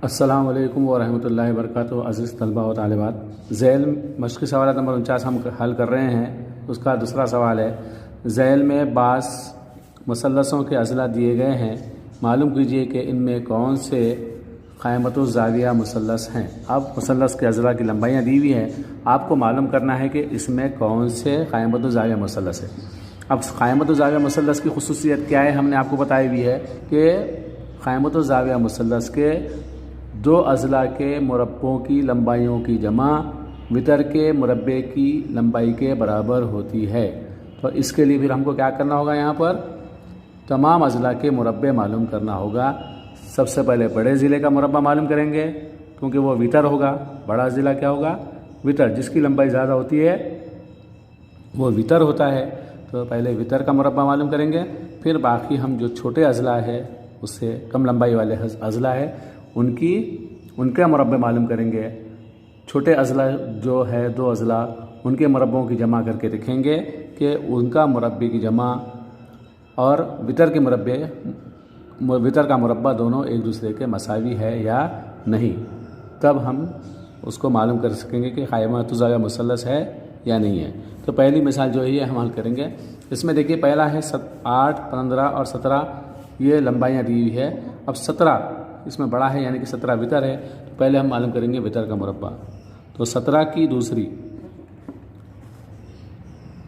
अस्सलामु अलैकुम वरहमतुल्लाहि वबरकातुहू। अज़ीज़ तलबा व तालिबात, ज़ैल मश्क़ी सवाल नंबर 49 हम हल कर रहे हैं। उसका दूसरा सवाल है, ज़ैल में बास मुसल्लसों के अज़ला दिए गए हैं, मालूम कीजिए कि इनमें कौन से क़ाइमतु ज़ाविया मुसल्लस हैं। अब मुसल्लस के अज़ला की लंबाइयाँ दी हुई हैं, आपको मालूम करना है कि इसमें कौन से क़ाइमतु ज़ाविया मुसल्लस है। अब क़ाइमतु ज़ाविया मुसल्लस की खुसूसियत क्या है, हमने आपको बताई हुई है कि क़ाइमतु ज़ाविया मुसल्लस के दो अज़ला के मुरब्बों की लंबाइयों की जमा वितर के मुरब्बे की लंबाई के बराबर होती है। तो इसके लिए फिर हमको क्या करना होगा, यहाँ पर तमाम अज़ला के मुरब्बे मालूम करना होगा। सबसे पहले बड़े ज़िले का मुरब्बा मालूम करेंगे, क्योंकि वो वितर होगा। बड़ा ज़िला क्या होगा, वितर, जिसकी लंबाई ज़्यादा होती है वो वितर होता है। तो पहले वितर का मुरब्बा मालूम करेंगे, फिर बाकी हम जो छोटे अज़ला है, उससे कम लंबाई वाले अज़ला है, उनके मुरब्बे मालूम करेंगे। छोटे अज़ला जो है दो अज़ला, उनके मुरब्बों की जमा करके देखेंगे कि उनका मुरब्बे की जमा और वितर का मुरब्बा दोनों एक दूसरे के मसावी है या नहीं। तब हम उसको मालूम कर सकेंगे कि क़ाइमतु ज़ाविया मुसल्लस है या नहीं है। तो पहली मिसाल जो है ये हम हल करेंगे। इसमें देखिए, पहला है 8, 15 और 17, ये लंबाइयाँ दी हुई है। अब 17 इसमें बड़ा है, यानी कि 17 वितर है। तो पहले हम मालूम करेंगे वितर का मुरब्बा। तो 17 की दूसरी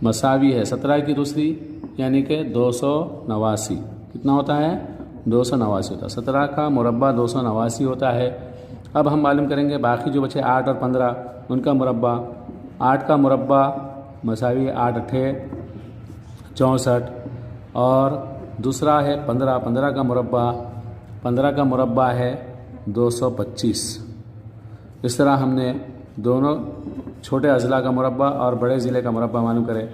मसावी है 17 की दूसरी, यानी कि 289। कितना होता है, 289 होता है। 17 का मुरब्बा 289 होता है। अब हम मालूम करेंगे बाकी जो बचे 8 और 15, उनका मुरब्बा। 8 का मुरब्बा मसावी 8 अठे 64, और दूसरा है 15। 15 का मुरब्बा 15 का मुरब्बा है 225। इस तरह हमने दोनों छोटे अज़ला का मुरब्बा और बड़े ज़िले का मुरब्बा मालूम करें।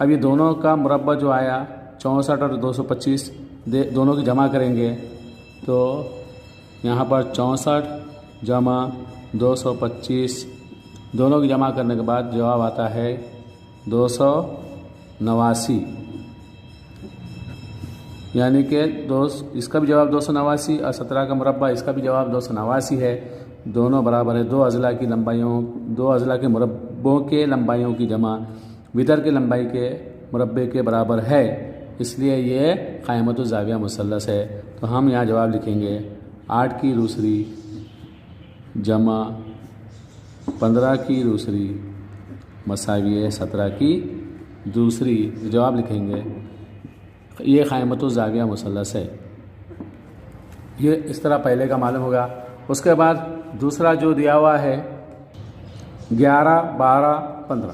अब ये दोनों का मुरब्बा जो आया 64 और 225, दोनों की जमा करेंगे। तो यहाँ पर 64 जमा 225, दोनों की जमा करने के बाद जवाब आता है 289, यानी कि इसका भी जवाब 289 और 17 का मुरब्बा इसका भी जवाब 289 है। दोनों बराबर है। दो अज़ला के मुरब्बों के लंबाइयों की जमा वितर के लंबाई के मुरब्बे के बराबर है, इसलिए ये क़ाइमतु ज़ाविया मुसल्लस है। तो हम यहाँ जवाब लिखेंगे 8 की दूसरी जमा 15 की दूसरी मसावी 17 की दूसरी, जवाब लिखेंगे। ये क़ाइमतु ज़ाविया मुसल्लस है। ये इस तरह पहले का मालूम होगा। उसके बाद दूसरा जो दिया हुआ है 11, 12, 15।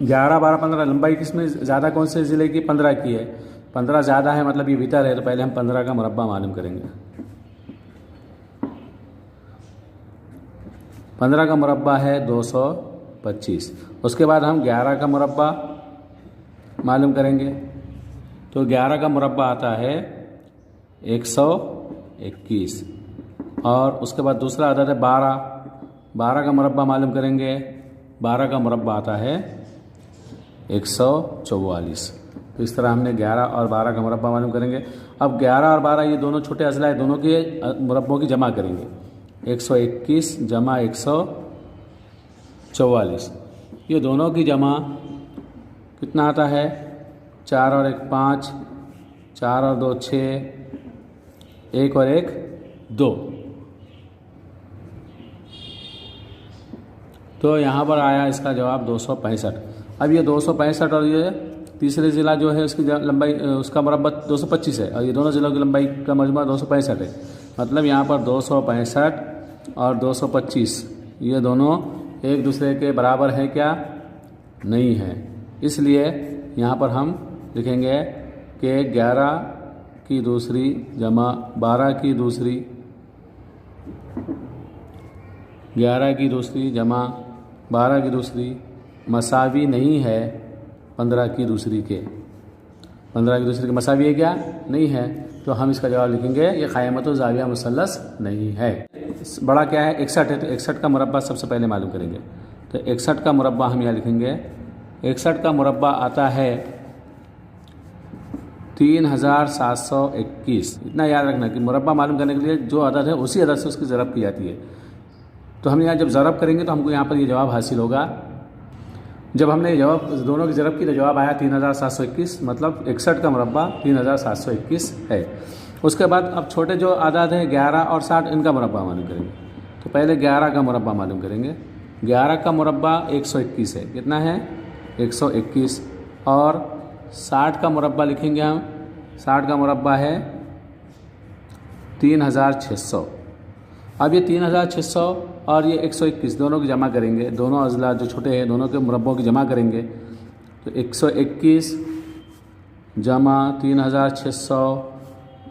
11, 12, 15 लंबाई किसमें ज़्यादा, कौन से ज़िले की, 15 की है। 15 ज़्यादा है, मतलब ये वितर है। तो पहले हम 15 का मुरब्बा मालूम करेंगे। 15 का मुरब्बा है 225। उसके बाद हम 11 का मुरब्बा मालूम करेंगे। तो 11 का मुरब्बा आता है 121, और उसके बाद दूसरा अदद है 12। 12 का मुरब्बा मालूम करेंगे। 12 का मुरब्बा आता है 144। तो इस तरह हमने 11 और 12 का मुरब्बा मालूम करेंगे। अब 11 और 12 ये दोनों छोटे अज़ला है, दोनों के मुरब्बों की जमा करेंगे। 121 जमा 144, ये दोनों की जमा कितना आता है, 4 और 1 5, 4 और 2 6, 1 और 1 2। तो यहाँ पर आया इसका जवाब 265। अब ये 265 और ये तीसरे ज़िला जो है उसकी लंबाई, उसका मुरब्बा 225 है, और ये दोनों ज़िलों की लंबाई का मजमा 265 है। मतलब यहाँ पर 265 और 225 ये दोनों एक दूसरे के बराबर है क्या, नहीं है। इसलिए यहाँ पर हम लिखेंगे कि 11 की दूसरी जमा 12 की दूसरी, 11 की दूसरी जमा 12 की दूसरी मसावी नहीं है 15 की दूसरी के। 15 की दूसरी के मसावी है क्या, नहीं है। तो हम इसका जवाब लिखेंगे ये क़ाइमतु ज़ाविया मुसल्लस नहीं है। बड़ा क्या है, 61 है। तो 61 का मुरब्बा सबसे पहले मालूम करेंगे। तो 61 का मुरब्बा हम यहाँ लिखेंगे। 61 का मुरब्बा आता है 3721। इतना याद रखना कि मुरब्बा मालूम करने के लिए जो अदद है उसी अदद से उसकी ज़रब की जाती है। तो हम यहाँ जब ज़रब करेंगे तो हमको यहाँ पर ये जवाब हासिल होगा। जब हमने ये जवाब दोनों की ज़रब की तो जवाब आया 3721, मतलब 61 का मुरब्बा 3721 है। उसके बाद अब छोटे जो आदाद हैं 11 और 60, इनका मुरब्बा मालूम करेंगे। तो पहले 11 का मुरब्बा मालूम करेंगे। 11 का मुरब्बा 121 है। कितना है? 121। और 60 का मुरब्बा लिखेंगे हम। 60 का मुरब्बा है 3600। अब ये 3600 और ये 121 दोनों की जमा करेंगे। दोनों अज़ला जो छोटे हैं दोनों के मुरब्बों की जमा करेंगे। तो 121 जमा 3600,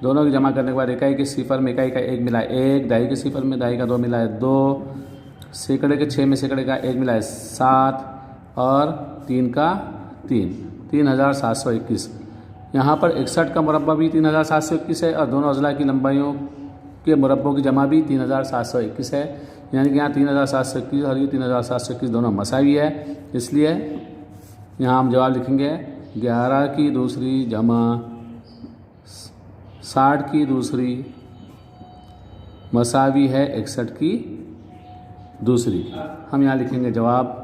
दोनों की जमा करने के बाद इकाई के सिफर में इकाई का 1 मिला है 1, दहाई के सिफर में दहाई का 2 मिला है 2, सैकड़े के 6 में सैकड़े का 1 मिला है 7 और 3 का 3, 3721। यहाँ पर 61 का मुरब्बा भी 3721 है और दोनों अज़ला की लंबाइयों के मुरब्बों की जमा भी 3721 है। यानी कि यहाँ 3721 और ये 3721 दोनों मसावी है। इसलिए यहाँ हम जवाब लिखेंगे 11 की दूसरी जमा 60 की दूसरी मसावी है 61 की दूसरी। हम यहाँ लिखेंगे जवाब।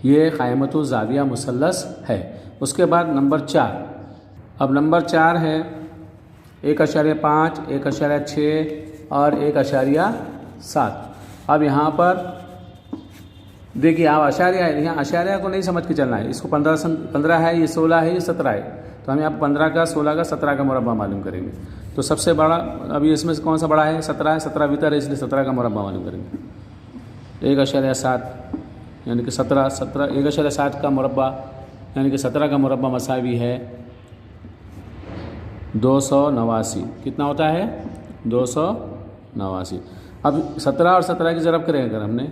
ये क़ाइमतु ज़ाविया मुसल्लस है। उसके बाद नंबर 4। अब नंबर 4 है 1.5, 1.6 और 1.7। अब यहाँ पर देखिए आप अशारिया है, यहाँ अशारिया को नहीं समझ के चलना है। इसको 15 है, ये 16 है, ये 17 है। तो हम यहाँ पर 15 का, 16 का, 17 का मुरब्बा मालूम करेंगे। तो सबसे बड़ा अभी इसमें से कौन सा बड़ा है? 17 है। 17 वितर है, इसलिए 17 का मुरब्बा मालूम करेंगे। 1.7 यानी कि 17 1.7 का मुरब्बा यानी कि 17 का मुरब्बा मसावी है 289। कितना होता है? 289। अब 17 और 17 की ज़रब करेंगे। अगर हमने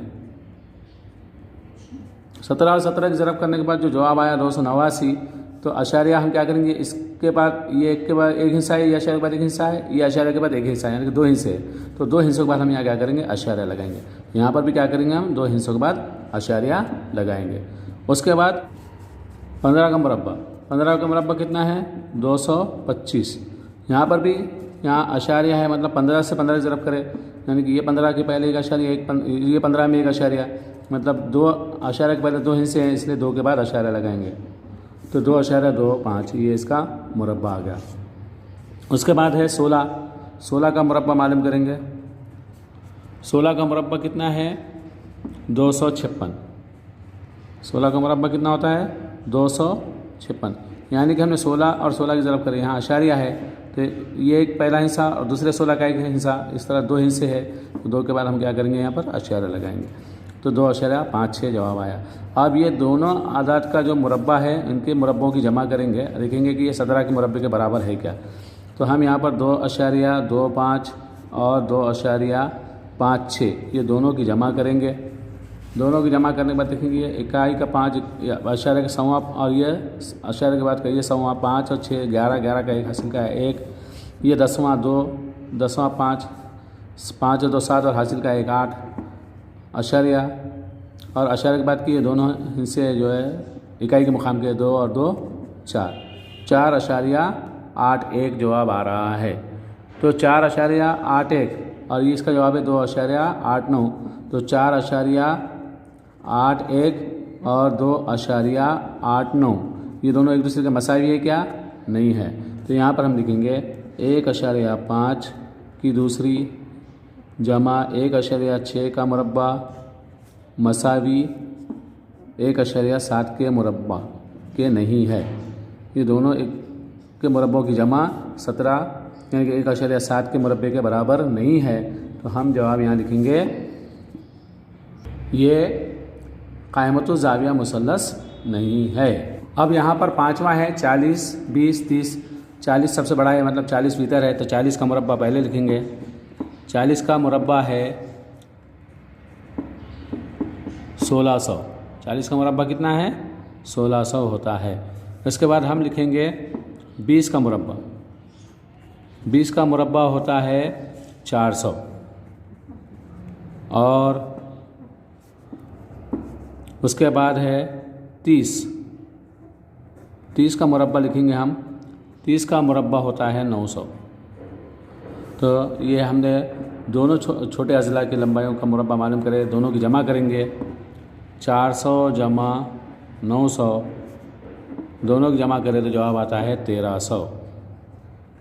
17 और 17 की ज़रब करने के बाद जो जवाब आया 289, तो अशारिया हम क्या करेंगे? इसके बाद ये एक के बाद एक हिस्सा है, ये अशारिया के बाद एक हिस्सा है, ये अशारिया के बाद एक हिस्सा है, यानी कि 2 हिस्से हैं। तो 2 हिस्सों के बाद हम यहाँ क्या करेंगे? अशारिया लगाएंगे। यहाँ पर भी क्या करेंगे? हम 2 हिस्सों के बाद अशारिया लगाएंगे। उसके बाद 15 का मुरब्बा। 15 का मुरब्बा कितना है? 225। यहाँ पर भी यहाँ अशारिया है, मतलब 15 से 15 की ज़रब करें, यानी कि ये 15 के पहले एक अशारिया, ये 15 में एक अशारिया, मतलब 2 अशारिया के पहले 2 हिस्से हैं, इसलिए 2 के बाद अशारिया लगाएंगे। तो 2.25 ये इसका मुरब्बा आ गया। उसके बाद है 16 का मुरब्बा मालूम करेंगे। 16 का मुरब्बा कितना है? 256। 16 का मुरब्बा कितना होता है? 256। यानी कि हमने 16 और 16 की ज़रब करें। यहाँ अशारिया है तो ये एक पहला हिस्सा और दूसरे 16 का एक हिस्सा, इस तरह 2 हिस्से है। तो 2 के बाद हम क्या करेंगे? यहाँ पर अशारिया लगाएंगे। तो 2.56 जवाब आया। अब ये दोनों आदाद का जो मुरब्बा है इनके मुरब्बों की जमा करेंगे, देखेंगे कि ये 17 के मुरब्बे के बराबर है क्या। तो हम यहाँ पर 2.25 और 2.56 ये दोनों की जमा करेंगे। दोनों की जमा करने के बाद देखेंगे ये इकाई का 5 अशारिया का सवा और ये अशारिया के बाद का ये सवा 5 और 6 11 का एक हासिल का है 1, ये 10वां 2 10वां 5 5 और 2 7 और हासिल का 1 8 अशारिया। और अशारिया के बाद की ये दोनों हिस्से जो है इकाई के मुकाम के 2 और 2 4.81 जवाब आ रहा है। तो 4.81 और ये इसका जवाब है 2.89। तो 4.81 और 2.89 ये दोनों एक दूसरे के मसावी है क्या? नहीं है। तो यहाँ पर हम लिखेंगे 1.5 की दूसरी जमा 1.6 का मुरब्बा मसावी 1.7 के मुरब्बा के नहीं है। ये दोनों एक के मुरब्बों की जमा 17 यानी कि 1.7 के मुरब्बे के बराबर नहीं है। तो हम जवाब यहाँ लिखेंगे ये क़ाइमतु ज़ाविया मुसल्लस नहीं है। अब यहाँ पर 5वां है 40 20 30। 40 सबसे बड़ा है, मतलब 40 वितर है, तो 40 का मुरब्बा पहले लिखेंगे। 40 का मुरब्बा है 1600। 40 का मुरब्बा कितना है? 1600 होता है। इसके बाद हम लिखेंगे 20 का मुरब्बा। 20 का मुरब्बा होता है 400। और उसके बाद है 30। 30 का मुरब्बा लिखेंगे हम। 30 का मुरब्बा होता है 900। तो ये हमने दोनों छोटे अज़ला की लंबाइयों का मुरब्बा मालूम करें, दोनों की जमा करेंगे। 400 जमा 900, दोनों की जमा करें तो जवाब आता है 1300।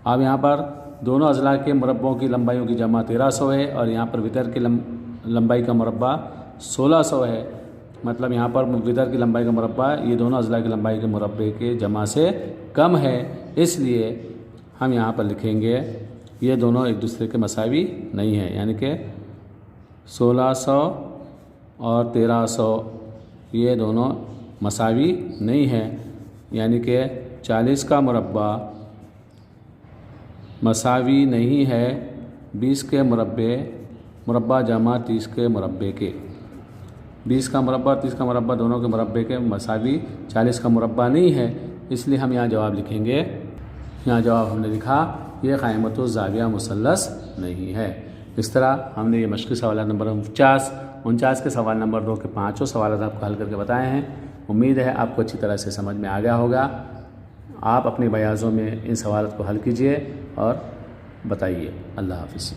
अब यहाँ पर दोनों अज़ला के मुरब्बों की लंबाइयों की जमा 1300 है और यहाँ पर वितर की लंबाई का मुरब्बा 1600 है। मतलब यहाँ पर वितर की लंबाई का मुरब्बा ये दोनों अज़ला की लंबाई के मुरब्बे के जमा से कम है, इसलिए हम यहाँ पर लिखेंगे ये दोनों एक दूसरे के मसावी नहीं है, यानी कि 1600 और 1300 ये दोनों मसावी नहीं है, यानी कि 40 का मुरब्बा मसावी नहीं है 20 के मुरब्बा जमा 30 के मुरब्बे के। 20 का मुरब्बा 30 का मुरब्बा दोनों के मुरब्बे के मसावी 40 का मुरब्बा नहीं है, इसलिए हम यहाँ जवाब लिखेंगे। यहाँ जवाब हमने लिखा ये क़ाइमतुज़ ज़ाविया मुसल्लस नहीं है। इस तरह हमने ये मश्क़ी सवाल नंबर 49 के सवाल नंबर 2 के 5 सवाल आपको हल करके बताए हैं। उम्मीद है आपको अच्छी तरह से समझ में आ गया होगा। आप अपने बयाज़ों में इन सवालों को हल कीजिए और बताइए। अल्लाह हाफ़िज़।